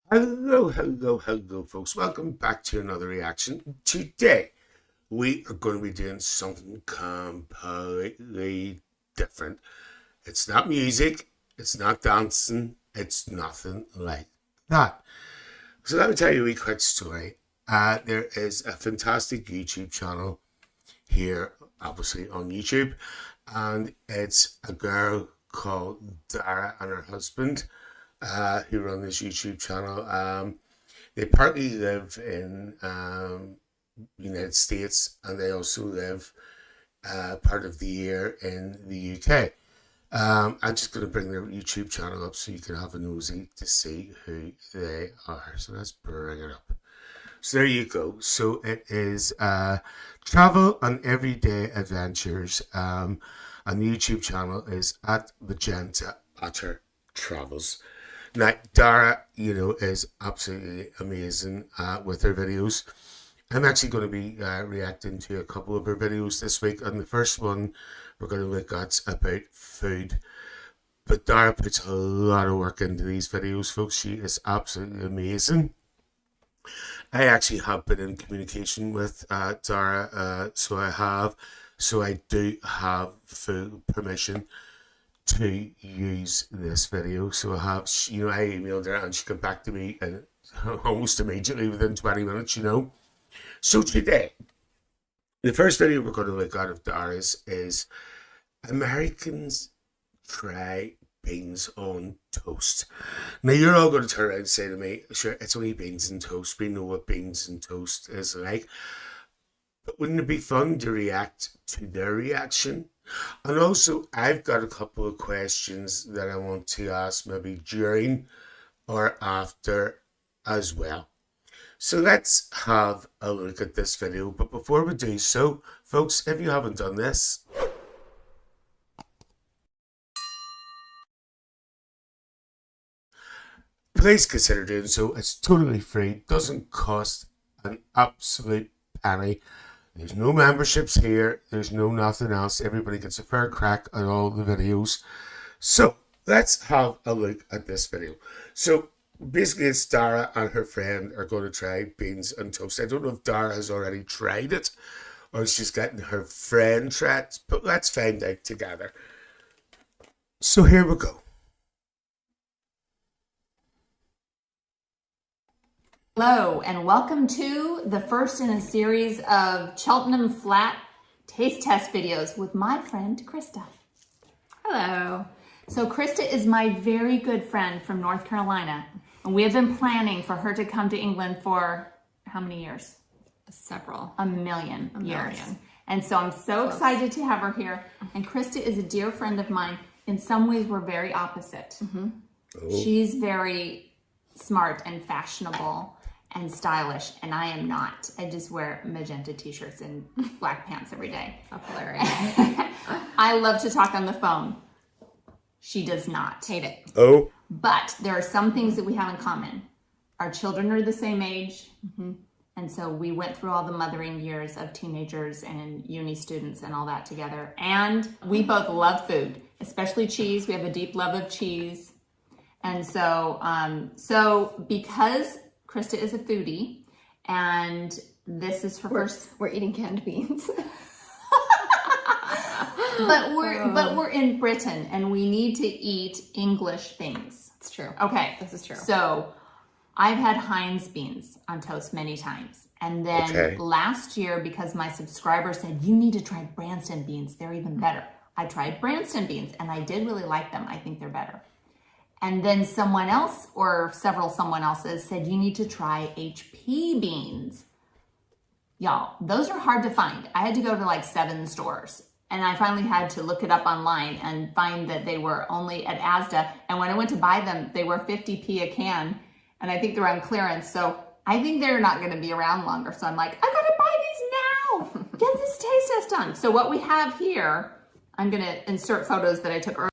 Hello, folks. Welcome back to another reaction. Today, we are going to be doing something completely different. It's not music, it's not dancing, it's nothing like that. So, let me tell you a quick story. There is a fantastic YouTube channel here, obviously on YouTube, and it's a girl called Dara and her husband who run this YouTube channel. They partly live in United States, and they also live part of the year in the UK. I'm just going to bring their YouTube channel up so you can have a nosy to see who they are. So let's bring it up. So there you go. So it is travel and everyday adventures. And the YouTube channel is at Magenta Otter Travels. Now, Dara, is absolutely amazing with her videos. I'm actually going to be reacting to a couple of her videos this week. And the first one we're going to look at about food. But Dara puts a lot of work into these videos, folks. She is absolutely amazing. I actually have been in communication with Dara, so I have. So I do have full permission to use this video. So I have, I emailed her and she got back to me and almost immediately within 20 minutes. So today, the first video we're going to look at of Dara's is Americans try beans on toast. Now you're all going to turn around and say to me, sure, it's only beans and toast. We know what beans and toast is like. But wouldn't it be fun to react to their reaction? And also, I've got a couple of questions that I want to ask maybe during or after as well. So let's have a look at this video. But before we do so, folks, if you haven't done this, please consider doing so. It's totally free, doesn't cost an absolute penny. There's no memberships here. There's no nothing else. Everybody gets a fair crack at all the videos. So let's have a look at this video. So basically it's Dara and her friend are going to try beans and toast. I don't know if Dara has already tried it or she's getting her friend try it, but let's find out together. So here we go. Hello, and welcome to the first in a series of Cheltenham Flat taste test videos with my friend Krista. Hello. So Krista is my very good friend from North Carolina, and we have been planning for her to come to England for how many years? Several. A million years. And so I'm so excited to have her here. And Krista is a dear friend of mine. In some ways, we're very opposite. Oh. She's very smart and fashionable and stylish, and I am not. I just wear magenta t-shirts and black pants every day. That's hilarious. I love to talk on the phone. She does not. Hate it. Oh. But there are some things that we have in common. Our children are the same age, and so we went through all the mothering years of teenagers and uni students and all that together. And we both love food, especially cheese. We have a deep love of cheese. And so, because Krista is a foodie, and this is her first. We're eating canned beans. but we're in Britain, and we need to eat English things. It's true. Okay, this is true. So, I've had Heinz beans on toast many times, and then last year, because my subscriber said you need to try Branston beans, they're even better. I tried Branston beans, and I did really like them. I think they're better. And then someone else or someone else's said, you need to try HP beans. Y'all, those are hard to find. I had to go to like 7 stores. And I finally had to look it up online and find that they were only at Asda. And when I went to buy them, they were 50p a can. And I think they're on clearance. So I think they're not going to be around longer. So I'm like, I got to buy these now. Get this taste test done. So what we have here, I'm going to insert photos that I took earlier.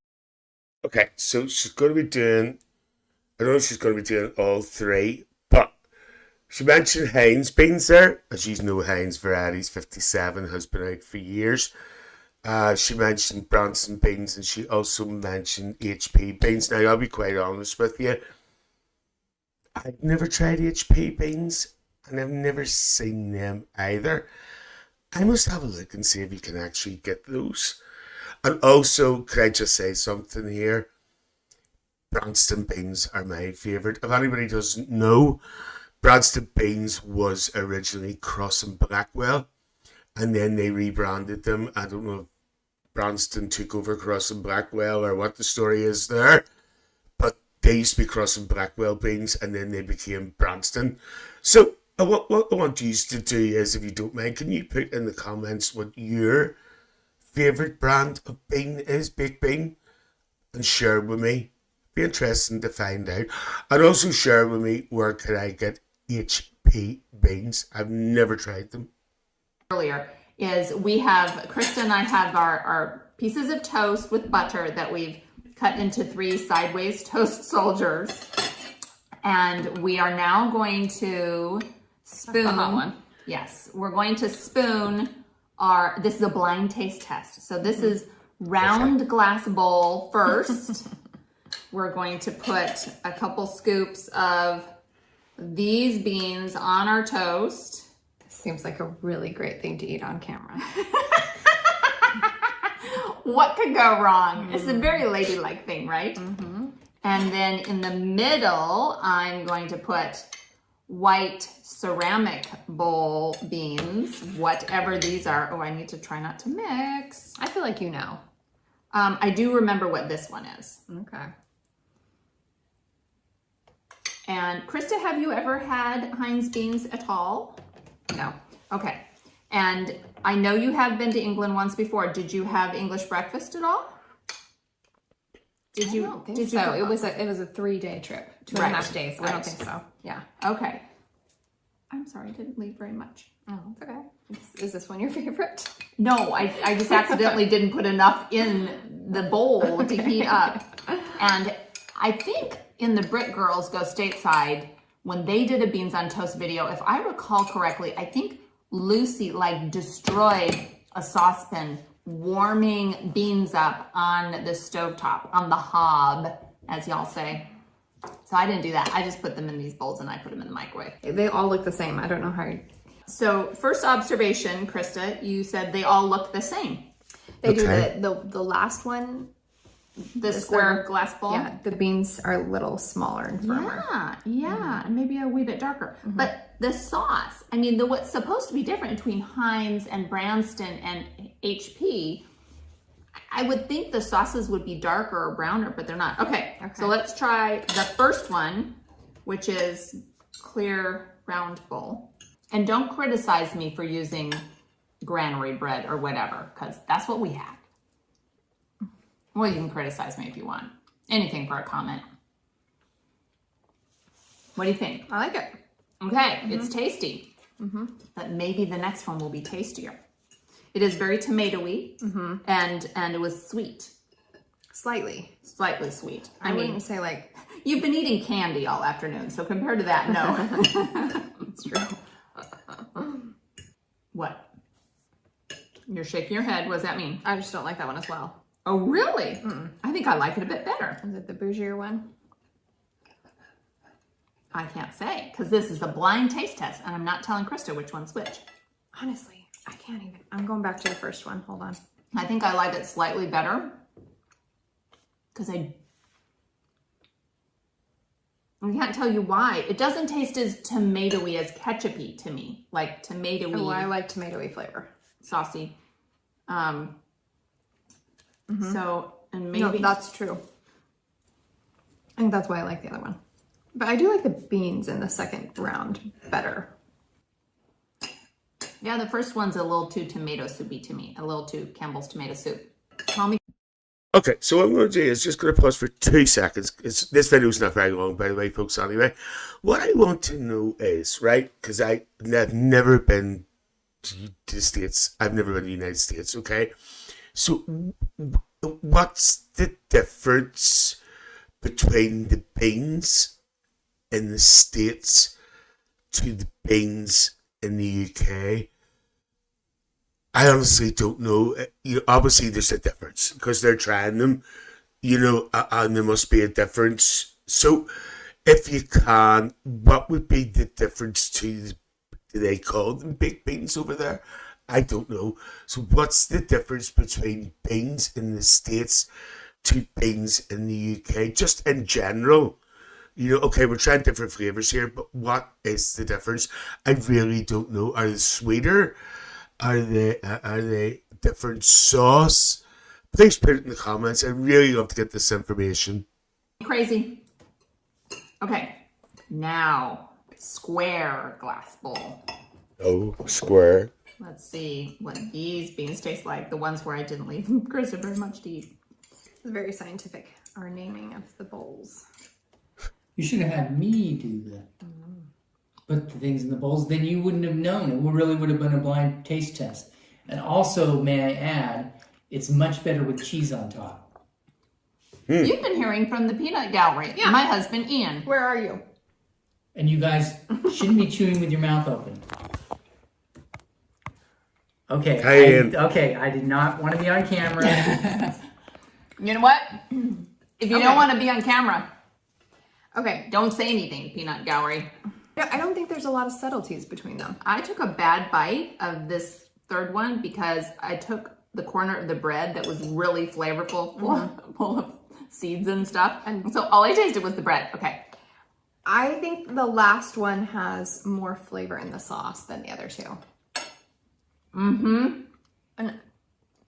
Okay, so she's going to be doing, I don't know if she's going to be doing all 3, but she mentioned Heinz beans there. As you know, Heinz Varieties 57 has been out for years. She mentioned Branston beans, and she also mentioned HP beans. Now, I'll be quite honest with you. I've never tried HP beans, and I've never seen them either. I must have a look and see if you can actually get those. And also, could I just say something here? Branston beans are my favourite. If anybody doesn't know, Branston beans was originally Cross and Blackwell, and then they rebranded them. I don't know if Branston took over Cross and Blackwell or what the story is there, but they used to be Cross and Blackwell beans, and then they became Branston. So what I want you to do is, if you don't mind, can you put in the comments what your favourite brand of bean is, baked bean, and share with me. Be interesting to find out. And also share with me where can I get HP beans. I've never tried them. Earlier is we have, Krista and I have our pieces of toast with butter that we've cut into 3 sideways toast soldiers. And we are now going to spoon. That's the hot one. Yes, we're going to spoon this is a blind taste test. So this is round glass bowl first. We're going to put a couple scoops of these beans on our toast. Seems like a really great thing to eat on camera. What could go wrong? It's a very ladylike thing, right? And then in the middle, I'm going to put white ceramic bowl beans, whatever these are. Oh, I need to try not to mix. I feel like you know. I do remember what this one is. Okay. And Krista, have you ever had Heinz beans at all? No. Okay. And I know you have been to England once before. Did you have English breakfast at all? Did you? I don't think did so. You? It was a 3-day trip, 2.5 days. I Right. don't think so. Yeah. Okay. I'm sorry, I didn't leave very much. Oh, it's okay. Is this one your favorite? No, I just accidentally didn't put enough in the bowl to heat up. And I think in the Brit Girls Go Stateside, when they did a beans on toast video, if I recall correctly, I think Lucy destroyed a saucepan warming beans up on the stovetop, on the hob, as y'all say. So I didn't do that. I just put them in these bowls and I put them in the microwave. They all look the same. I don't know how. So first observation, Krista, you said they all look the same. They do the last one. The square glass bowl? Yeah, the beans are a little smaller and firmer. Yeah, and maybe a wee bit darker. But the sauce, I mean, what's supposed to be different between Heinz and Branston and HP, I would think the sauces would be darker or browner, but they're not. Okay, so let's try the first one, which is clear round bowl. And don't criticize me for using granary bread or whatever, because that's what we had. Well, you can criticize me if you want. Anything for a comment. What do you think? I like it. Okay, it's tasty. But maybe the next one will be tastier. It is very tomatoey, and it was sweet. Slightly sweet. I wouldn't say like... You've been eating candy all afternoon, so compared to that, no. It's true. What? You're shaking your head. What does that mean? I just don't like that one as well. Oh, really? I think I like it a bit better. Is it the bougier one? I can't say, because this is a blind taste test, and I'm not telling Krista which one's which. Honestly, I can't even. I'm going back to the first one. Hold on. I think I like it slightly better, because I can't tell you why. It doesn't taste as tomatoey as ketchup-y to me, like tomatoey. Oh, I like tomatoey flavor. Saucy. So, and maybe... No, that's true. I think that's why I like the other one. But I do like the beans in the second round better. Yeah, the first one's a little too tomato soupy to me. A little too Campbell's tomato soup. Tell me. Okay, so what I'm going to do is just going to pause for 2 seconds. This video's not very long, by the way, folks, anyway. What I want to know is, right, because I've never been to the States. I've never been to the United States, okay? So what's the difference between the beans in the States to the beans in the UK? I honestly don't know. Obviously there's a difference because they're trying them, and there must be a difference. So if you can, what would be the difference to, do they call them baked beans over there? I don't know. So what's the difference between beans in the States to beans in the UK? Just in general. Okay, we're trying different flavors here, but what is the difference? I really don't know. Are they sweeter? Are they different sauce? Please put it in the comments. I'd really love to get this information. Crazy. Okay, now square glass bowl. Oh, square. Let's see what these beans taste like. The ones where I didn't leave Krista very much to eat. It's very scientific, our naming of the bowls. You should have had me do that. Put the things in the bowls, then you wouldn't have known. It really would have been a blind taste test. And also, may I add, it's much better with cheese on top. You've been hearing from the peanut gallery. Yeah. My husband, Ian. Where are you? And you guys shouldn't be chewing with your mouth open. Okay. Hey, Ian. I did not want to be on camera. You know what? If you don't want to be on camera, Okay. don't say anything, peanut gallery. No, I don't think there's a lot of subtleties between them. I took a bad bite of this third one because I took the corner of the bread that was really flavorful, full of seeds and stuff. And so all I tasted was the bread. Okay. I think the last one has more flavor in the sauce than the other two.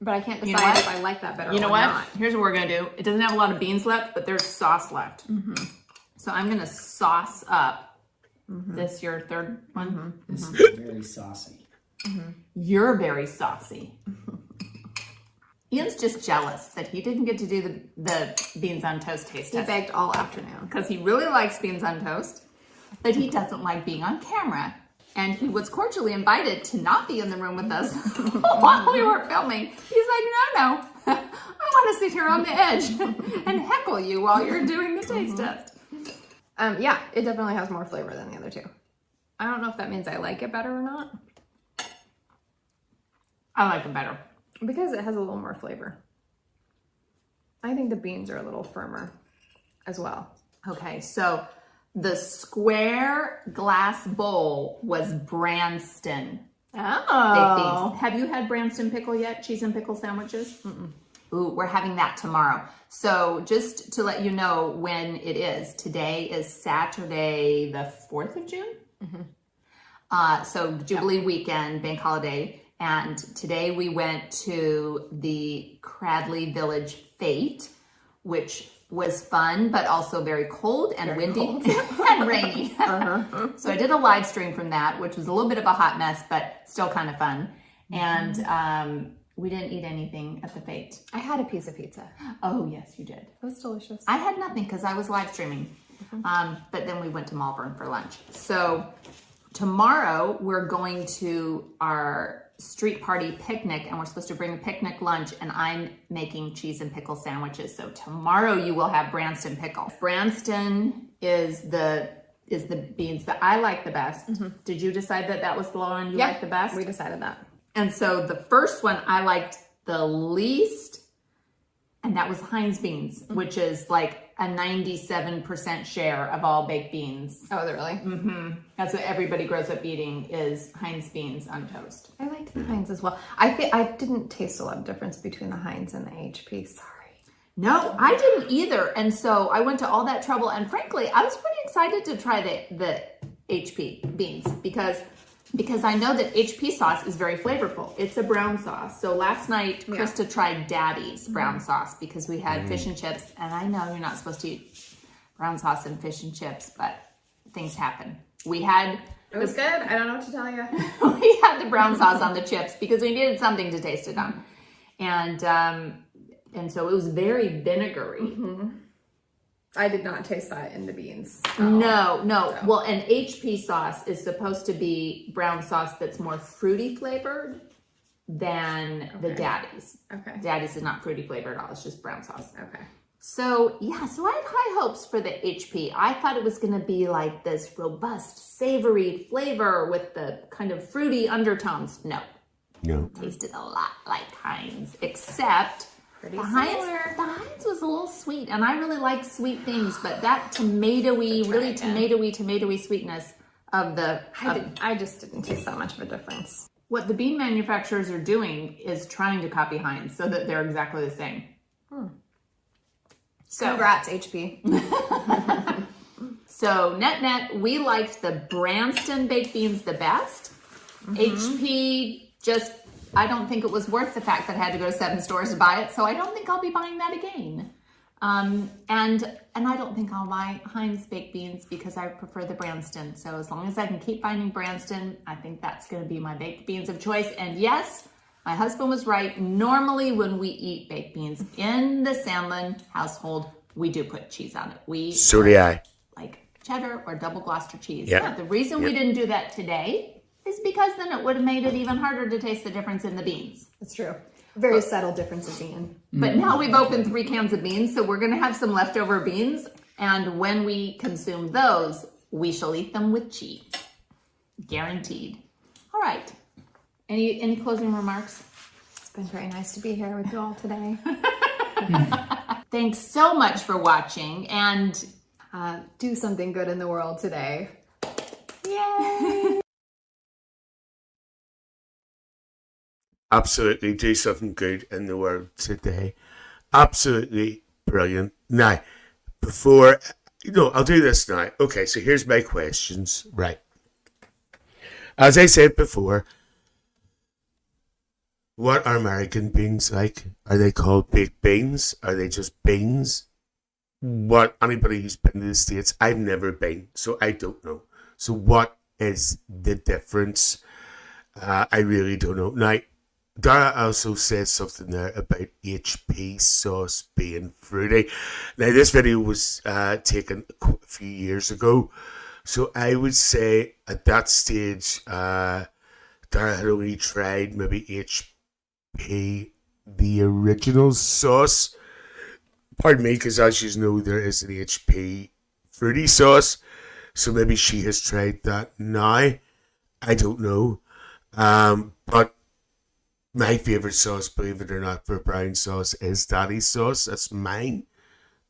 But I can't decide what? if I like that better You know or what? not. Here's what we're going to do. It doesn't have a lot of beans left, but there's sauce left. So I'm going to sauce up this your third one. This is very saucy. You're very saucy. Ian's just jealous that he didn't get to do the beans on toast taste He test begged all afternoon. because he really likes beans on toast, but he doesn't like being on camera. And he was cordially invited to not be in the room with us while we were filming. He's like, no, I want to sit here on the edge and heckle you while you're doing the taste test. Yeah, it definitely has more flavor than the other two. I don't know if that means I like it better or not, I like it better. because it has a little more flavor. I think the beans are a little firmer as well. Okay, so the square glass bowl was Branston baked beans. Have you had Branston pickle yet? Cheese and pickle sandwiches? Ooh, we're having that tomorrow. So just to let you know when it is, today is Saturday, the 4th of June. So Jubilee weekend, bank holiday. And today we went to the Cradley Village Fete, which was fun, but also very cold and windy and rainy. So I did a live stream from that, which was a little bit of a hot mess, but still kind of fun. And we didn't eat anything at the fete. I had a piece of pizza. Oh, yes, you did. It was delicious. I had nothing because I was live streaming. But then we went to Malvern for lunch. So tomorrow we're going to our street party picnic, and we're supposed to bring a picnic lunch, and I'm making cheese and pickle sandwiches. So tomorrow you will have Branston pickle. Branston is the beans that I like the best. Did you decide that was the one you liked the best? We decided that. And so the first one I liked the least, and that was Heinz beans, which is like a 97% share of all baked beans. Oh, is it really? That's what everybody grows up eating is Heinz beans on toast. I liked the Heinz as well. I didn't taste a lot of difference between the Heinz and the HP. Sorry. No, I didn't either. And so I went to all that trouble. And frankly, I was pretty excited to try the HP beans because I know that HP sauce is very flavorful. It's a brown sauce. So last night, Krista tried Daddy's brown sauce because we had fish and chips. And I know you're not supposed to eat brown sauce and fish and chips, but things happen. It was good. I don't know what to tell you. we had the brown sauce on the chips because we needed something to taste it on. And so it was very vinegary. I did not taste that in the beans. No. Well, an HP sauce is supposed to be brown sauce that's more fruity flavored than the Daddy's. Okay. Daddy's is not fruity flavored at all. It's just brown sauce. Okay. So I had high hopes for the HP. I thought it was going to be like this robust, savory flavor with the kind of fruity undertones. No. No. Tasted a lot like Heinz, except Pretty The similar. Heinz was a little sweet, and I really like sweet things, but that tomatoey, really tomatoey sweetness of the... I just didn't taste that much of a difference. What the bean manufacturers are doing is trying to copy Heinz so that they're exactly the same. So, congrats, HP. So net, we liked the Branston baked beans the best. HP just, I don't think it was worth the fact that I had to go to 7 stores to buy it, so I don't think I'll be buying that again. And I don't think I'll buy Heinz baked beans because I prefer the Branston. So as long as I can keep finding Branston, I think that's going to be my baked beans of choice. And yes, my husband was right. Normally when we eat baked beans in the Sandlin household, we do put cheese on it. So do I. Like cheddar or double Gloucester cheese. Yeah. The reason we didn't do that today is because then it would have made it even harder to taste the difference in the beans. That's true. Very subtle differences, Ian. But now we've opened 3 cans of beans, so we're going to have some leftover beans. And when we consume those, we shall eat them with cheese. Guaranteed. All right. Any closing remarks? It's been very nice to be here with you all today. Thanks so much for watching, and do something good in the world today. yay! Absolutely do something good in the world today. Absolutely brilliant. Now, before, I'll do this now. Okay, so here's my questions. Right. As I said before, what are American beans like? Are they called baked beans? Are they just beans? What, anybody who's been to the States, I've never been, so I don't know. So what is the difference? I really don't know. Now, Dara also says something there about HP sauce being fruity. Now, this video was taken a few years ago, so I would say at that stage, Dara had only tried maybe HP, the original sauce. Pardon me, because as you know, there is an HP fruity sauce, so maybe she has tried that now. I don't know, but my favourite sauce, believe it or not, for brown sauce is Daddy's sauce. That's mine.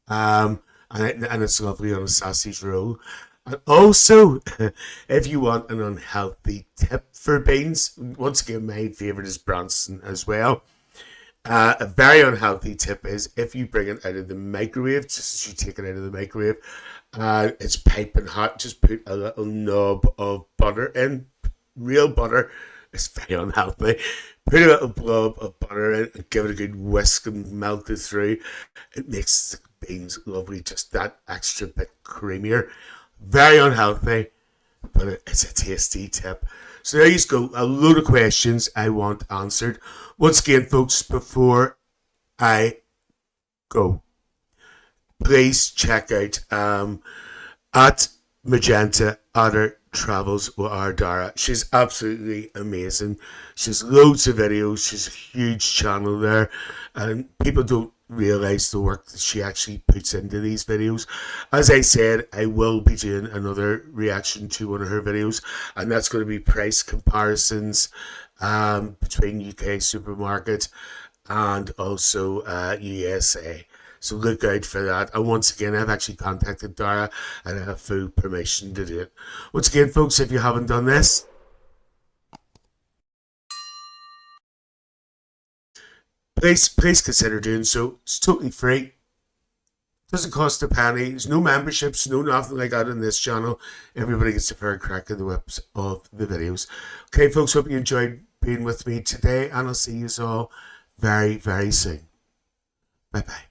And it's lovely on a sausage roll. And also, if you want an unhealthy tip for beans, once again, my favourite is Branston as well. A very unhealthy tip is if you bring it out of the microwave, just as you take it out of the microwave, it's piping hot, just put a little knob of butter in, real butter. It's very unhealthy. Put a little blob of butter in and give it a good whisk and melt it through. It makes the beans lovely, just that extra bit creamier. Very unhealthy, but it's a tasty tip. So there you go. A load of questions I want answered. Once again, folks, before I go, please check out at Magenta Otter Travels with our Dara. She's absolutely amazing. She's loads of videos. She's a huge channel there, and people don't realize the work that she actually puts into these videos. As I said, I will be doing another reaction to one of her videos, and that's going to be price comparisons between UK supermarket and also USA. So look out for that. And once again, I've actually contacted Dara and I have full permission to do it. Once again, folks, if you haven't done this, please consider doing so. It's totally free. Doesn't cost a penny. There's no memberships, no nothing like that on this channel. Everybody gets a fair crack in the whips of the videos. Okay, folks, hope you enjoyed being with me today, and I'll see you all very, very soon. Bye-bye.